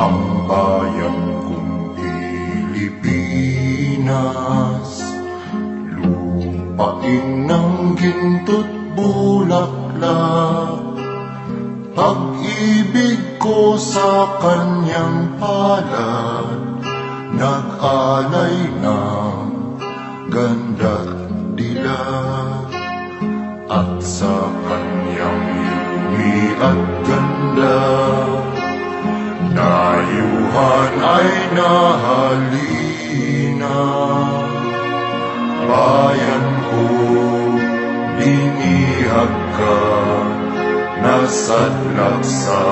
ang bayan kong Pilipinas, lupain ng ginto't bulaklak, pag-ibig ko sa kanyang palad, nag-alay ng ganda't dilag, at sa kanyang yumi at ganda, dayuhan ay nahalina. Bayan ko, dinihag ka, nasadlak sa